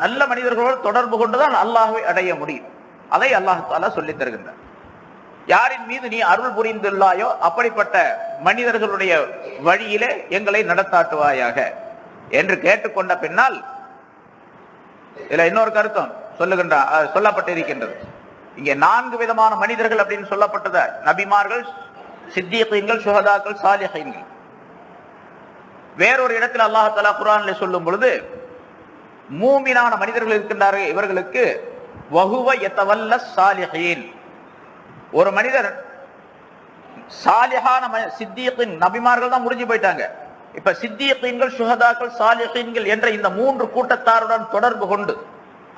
நல்ல மனிதர்களோடு தொடர்பு கொண்டுதான் அல்லாஹ்வை அடைய முடியும். அதை அல்லாஹ் தஆலா சொல்லித் தருகின்றார். யாரின் மீது நீ அருள் புரிந்துள்ளாயோ அப்படிப்பட்ட மனிதர்களுடைய வழியிலே எங்களை நடத்தாட்டுவாயாக என்று கேட்டுக்கொண்ட பின்னால் இதுல இன்னொரு கருத்தம் சொல்லப்பட்டிருக்கின்றது. இங்கே 4 விதமான மனிதர்கள் அப்படின்னு சொல்லப்பட்டது. நபிமார்கள், சித்தீகீன்கள், சுஹதாக்கள், சாலிஹீன்கள். வேறொரு இடத்தில் அல்லாஹ் தஆலா குர்ஆனிலே சொல்லும் பொழுது மூமினான மனிதர்கள் இருக்கின்றார்கள், இவர்களுக்கு வஹுவ யதவல்ல சாலிஹீன். ஒரு மனிதர் சாலிஹான சித்தீகீன் நபிமார்கள் தான் முடிஞ்சு போயிட்டாங்க. இப்ப சித்தீகீன்கள், சுஹதாக்கள், சாலிஹீன்கள் என்ற இந்த 3 கூட்டத்தாருடன் தொடர்பு கொண்டு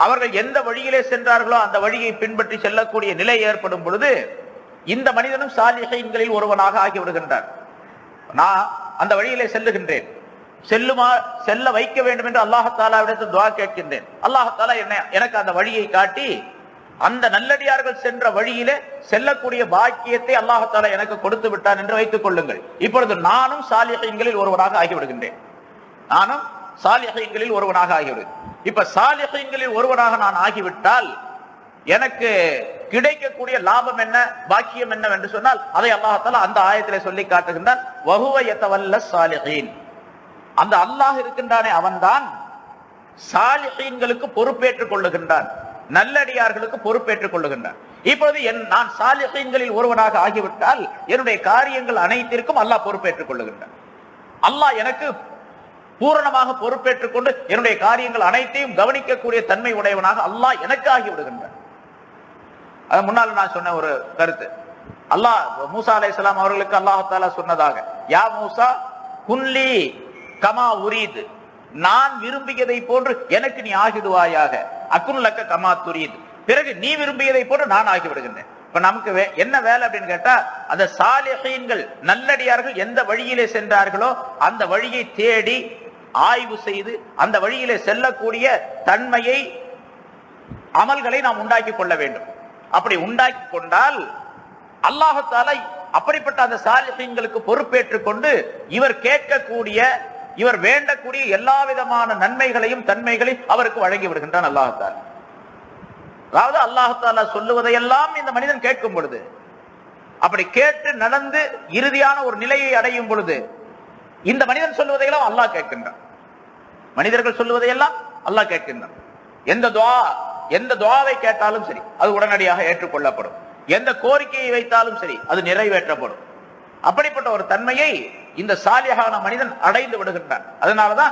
அவர்கள் எந்த வழியிலே சென்றார்களோ அந்த வழியை பின்பற்றி செல்லக்கூடிய நிலை ஏற்படும் பொழுது இந்த மனிதனும் சாலிஹீன்களில் ஒருவனாக ஆகிவிடுகின்றார். நான் அந்த வழியிலே செல்லுகின்றேன், செல்ல வைக்க வேண்டும் என்று அல்லாஹ் தஆலாவிடத்தில் துஆ கேட்கின்றேன். அல்லாஹ் தஆலா எனக்கு அந்த வழியை காட்டி அந்த நல்லடியார்கள் சென்ற வழியிலே செல்லக்கூடிய பாக்கியத்தை அல்லாஹ் தஆலா எனக்கு கொடுத்து விட்டான் என்று வைத்துக் கொள்ளுங்கள். இப்பொழுது நானும் சாலிஹீன்களில் ஒருவனாக ஆகிவிடுகின்றேன். இப்ப சாலிஹீன்களில் ஒருவனாக நான் ஆகிவிட்டால் எனக்கு கிடைக்கக்கூடிய லாபம் என்ன, பாக்கியம் என்ன என்று சொன்னால் அதை அல்லாஹ் தஆலா அந்த ஆயத்திலே சொல்லி காட்டுகின்றான். வஹுவ யதவல்ல சாலிஹீன். அந்த அல்லாஹ் இருக்கின்றானே அவன்தான் சாலிஹீன்களுக்கு பொறுப்பேற்றுக் கொள்ளுகின்றான், நல்லடியார்களுக்கு பொறுப்பேற்றுக் கொள்ளுகின்றான். இப்பொழுது நான் சாலிஹீன்களில் ஒருவனாக ஆகிவிட்டால் என்னுடைய காரியங்கள் அனைத்திற்கும் அல்லாஹ் பொறுப்பேற்றுக் கொள்ளுகின்றான். அல்லாஹ் எனக்கு பூரணமாக பொறுப்பேற்றுக் கொண்டு என்னுடைய காரியங்கள் அனைத்தையும் கவனிக்கக்கூடிய தன்மை உடையவனாக அல்லாஹ் எனக்கு ஆகிவிடுகின்றான். அது முன்னால் நான் சொன்ன ஒரு கருத்து. அல்லாஹ் மூசா அலைஹிஸ்ஸலாம் அவர்களுக்கு அல்லாஹ் தஆலா சொன்னதாக, யா மூசா குன்லி கமா உரீது, நான் விரும்பியதை போன்று எனக்கு நீ ஆகிடுவாயாக, அக்குன் லக்க கமா துரீது, பிறகு நீ விரும்பியதை போன்று நான் ஆகிவிடுகின்றேன். இப்ப நமக்கு என்ன வேலை அப்படின்னு கேட்டா, அந்த சாலிஹீன்கள் நல்லடியார்கள் எந்த வழியிலே சென்றார்களோ அந்த வழியை தேடி ஆய்வு செய்து அந்த வழியிலே செல்லக்கூடிய தன்மையை, அமல்களை நாம் உண்டாக்கி கொள்ள வேண்டும். அப்படி உண்டாக்கி கொண்டால் அல்லாஹ் தஆலா அப்படிப்பட்ட அந்த சாலிஹீன்களுக்கு பொறுப்பேற்றுக் கொண்டு இவர் கேட்கக்கூடிய, இவர் வேண்டக்கூடிய எல்லா விதமான நன்மைகளையும் தன்மைகளையும் அவருக்கு வழங்கி விடுகின்றான் அல்லாஹ் தஆலா. அதாவது அல்லாஹ் தஆலா சொல்லுவதையெல்லாம் இந்த மனிதன் கேட்கும் பொழுது, அப்படி கேட்டு நடந்து இறுதியான ஒரு நிலையை அடையும் பொழுது இந்த மனிதன் சொல்லுவதையெல்லாம் அல்லாஹ் கேட்கின்றான். மனிதர்கள் சொல்லுவதையெல்லாம் அல்லாஹ் கேட்கின்றான். எந்த துஆவை கேட்டாலும் சரி அது உடனடியாக ஏற்றுக்கொள்ளப்படும். எந்த கோரிக்கையை வைத்தாலும் சரி அது நிறைவேற்றப்படும். அப்படிப்பட்ட ஒரு தன்மையை இந்த சாலிஹான மனிதன் அடைந்து விடுகின்றான். அதனாலதான்